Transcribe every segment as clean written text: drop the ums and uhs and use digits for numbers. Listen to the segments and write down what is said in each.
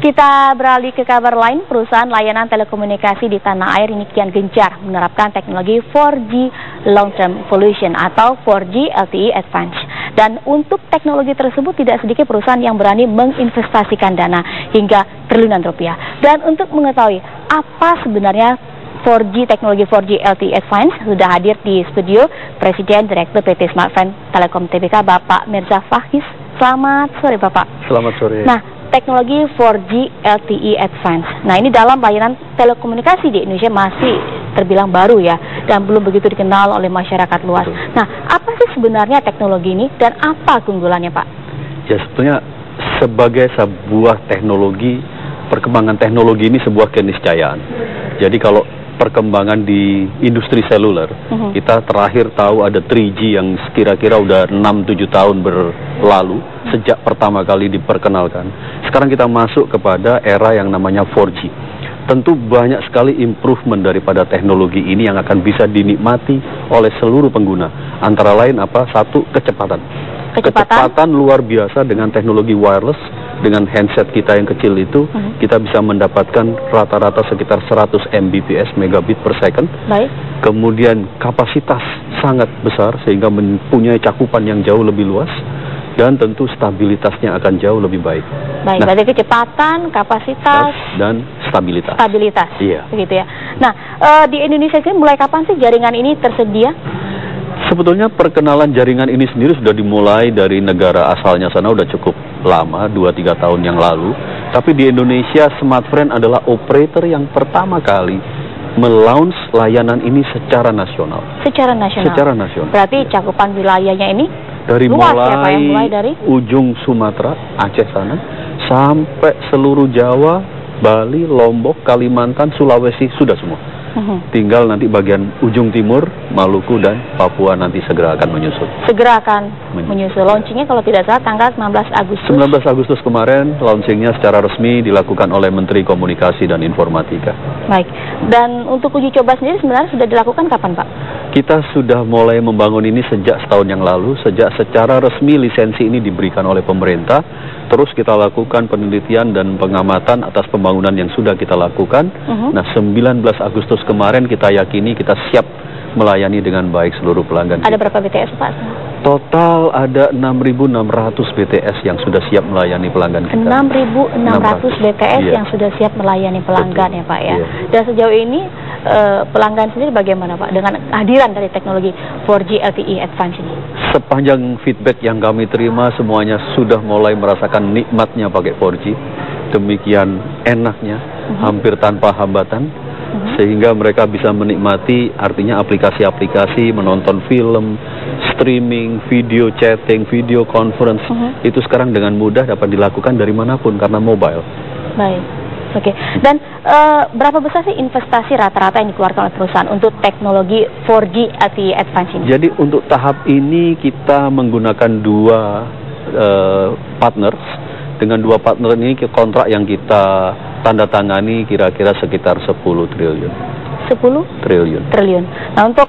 Kita beralih ke kabar lain, perusahaan layanan telekomunikasi di tanah air ini kian gencar menerapkan teknologi 4G Long Term Evolution atau 4G LTE Advanced. Dan untuk teknologi tersebut tidak sedikit perusahaan yang berani menginvestasikan dana hingga triliunan rupiah. Dan untuk mengetahui apa sebenarnya 4G teknologi 4G LTE Advanced, sudah hadir di studio Presiden Direktur PT Smartfren Telekom Tbk Bapak Mirza Fahis. Selamat sore Bapak. Selamat sore. Nah, teknologi 4G LTE Advanced. Nah, ini dalam layanan telekomunikasi di Indonesia masih terbilang baru ya, dan belum begitu dikenal oleh masyarakat luas. Nah, apa sih sebenarnya teknologi ini dan apa keunggulannya, Pak? Ya, sebetulnya sebagai sebuah teknologi, perkembangan teknologi ini sebuah keniscayaan. Jadi kalau perkembangan di industri seluler, kita terakhir tahu ada 3G yang kira-kira udah 6-7 tahun berlalu sejak pertama kali diperkenalkan. Sekarang kita masuk kepada era yang namanya 4G. Tentu banyak sekali improvement daripada teknologi ini yang akan bisa dinikmati oleh seluruh pengguna. Antara lain apa? Satu, kecepatan. Kecepatan luar biasa dengan teknologi wireless. Dengan handset kita yang kecil itu, kita bisa mendapatkan rata-rata sekitar 100 Mbps, megabit per second. Baik. Kemudian kapasitas sangat besar sehingga mempunyai cakupan yang jauh lebih luas. Dan tentu stabilitasnya akan jauh lebih baik. Baik, nah, berarti kecepatan, kapasitas, dan stabilitas. Stabilitas, iya. Begitu ya. Nah, di Indonesia ini mulai kapan sih jaringan ini tersedia? Sebetulnya perkenalan jaringan ini sendiri sudah dimulai dari negara asalnya sana udah cukup lama, 2-3 tahun yang lalu. Tapi di Indonesia, Smartfren adalah operator yang pertama kali melaunch layanan ini secara nasional. Secara nasional? Secara nasional. Berarti cakupan wilayahnya ini dari luas mulai, ya, Pak, yang mulai dari ujung Sumatera, Aceh sana, sampai seluruh Jawa, Bali, Lombok, Kalimantan, Sulawesi, sudah semua. Tinggal nanti bagian ujung timur, Maluku dan Papua nanti segera akan menyusul. Segera akan menyusul. Launchingnya kalau tidak salah tanggal 19 Agustus. 19 Agustus kemarin, launchingnya secara resmi dilakukan oleh Menteri Komunikasi dan Informatika. Baik. Dan untuk uji coba sendiri sebenarnya sudah dilakukan kapan, Pak? Kita sudah mulai membangun ini sejak setahun yang lalu, sejak secara resmi lisensi ini diberikan oleh pemerintah. Terus kita lakukan penelitian dan pengamatan atas pembangunan yang sudah kita lakukan. Nah, 19 Agustus kemarin kita yakini kita siap melayani dengan baik seluruh pelanggan. Ada berapa BTS, Pak? Total ada 6.600 BTS yang sudah siap melayani pelanggan kita. 6.600 BTS iya. Yang sudah siap melayani pelanggan. Betul. Ya, Pak ya. Iya. Dan sejauh ini pelanggan sendiri bagaimana, Pak, dengan kehadiran dari teknologi 4G LTE Advanced ini? Sepanjang feedback yang kami terima, semuanya sudah mulai merasakan nikmatnya pakai 4G. Demikian enaknya, hampir tanpa hambatan. Sehingga mereka bisa menikmati artinya aplikasi-aplikasi, menonton film, streaming, video chatting, video conference. Itu sekarang dengan mudah dapat dilakukan dari manapun karena mobile. Baik, oke. Dan berapa besar sih investasi rata-rata yang dikeluarkan oleh perusahaan untuk teknologi 4G LTE Advanced ini? Jadi untuk tahap ini kita menggunakan dua partners. Dengan dua partner ini kontrak yang kita tanda tangani kira-kira sekitar 10 triliun. 10 triliun. Nah, untuk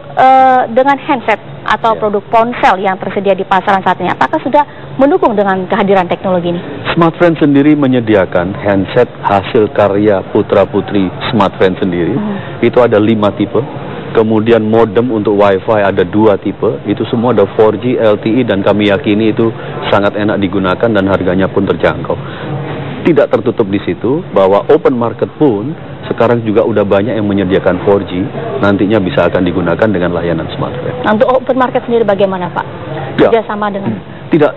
dengan handset atau produk ponsel yang tersedia di pasaran saat ini, apakah sudah mendukung dengan kehadiran teknologi ini? Smartfren sendiri menyediakan handset hasil karya putra-putri Smartfren sendiri. Itu ada 5 tipe. Kemudian modem untuk WiFi ada 2 tipe. Itu semua ada 4G, LTE, dan kami yakini itu sangat enak digunakan dan harganya pun terjangkau. Tidak tertutup di situ, bahwa open market pun sekarang juga udah banyak yang menyediakan 4G, nantinya bisa akan digunakan dengan layanan Smartfren. Nah, untuk open market sendiri bagaimana, Pak? Kerjasama dengan? Tidak,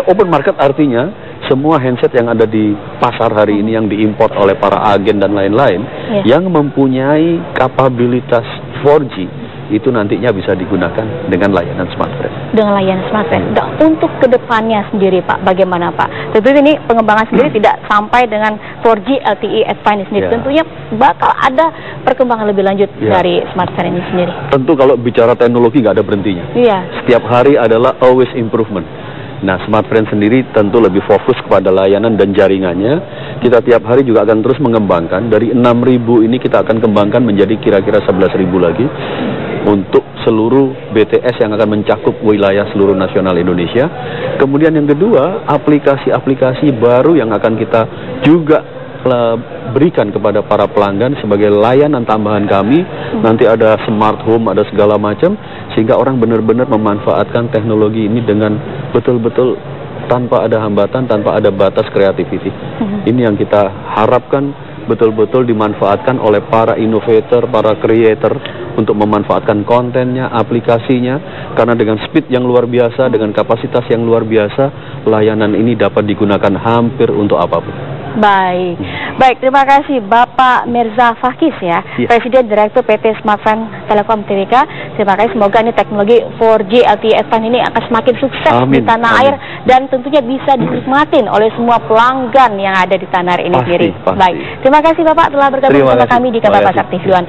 open market artinya semua handset yang ada di pasar hari ini yang diimpor oleh para agen dan lain-lain, yang mempunyai kapabilitas 4G, itu nantinya bisa digunakan dengan layanan Smartfren. Dengan layanan Smartfren. Nah, untuk kedepannya sendiri, Pak, bagaimana, Pak? Tentu ini pengembangan sendiri tidak sampai dengan 4G LTE Advanced sendiri. Tentunya bakal ada perkembangan lebih lanjut dari Smartfren ini sendiri. Tentu kalau bicara teknologi nggak ada berhentinya. Setiap hari adalah always improvement. Nah, Smartfren sendiri tentu lebih fokus kepada layanan dan jaringannya. Kita tiap hari juga akan terus mengembangkan. Dari 6.000 ini kita akan kembangkan menjadi kira-kira 11.000 lagi. Untuk seluruh BTS yang akan mencakup wilayah seluruh nasional Indonesia. Kemudian yang kedua, aplikasi-aplikasi baru yang akan kita juga berikan kepada para pelanggan sebagai layanan tambahan kami. Nanti ada smart home, ada segala macam, sehingga orang benar-benar memanfaatkan teknologi ini dengan betul-betul tanpa ada hambatan, tanpa ada batas kreativiti. Ini yang kita harapkan betul-betul dimanfaatkan oleh para innovator, para creator untuk memanfaatkan kontennya, aplikasinya, karena dengan speed yang luar biasa, dengan kapasitas yang luar biasa, layanan ini dapat digunakan hampir untuk apapun. Baik, baik, terima kasih Bapak Mirza Fakis ya, Presiden Direktur PT Smartfren Telekom Tbk. Terima kasih, semoga ini teknologi 4G LTE Advanced ini akan semakin sukses di tanah air dan tentunya bisa dinikmatin oleh semua pelanggan yang ada di tanah air ini sendiri. Baik, terima kasih Bapak telah bergabung bersama kami di Kabar Pasar TV One.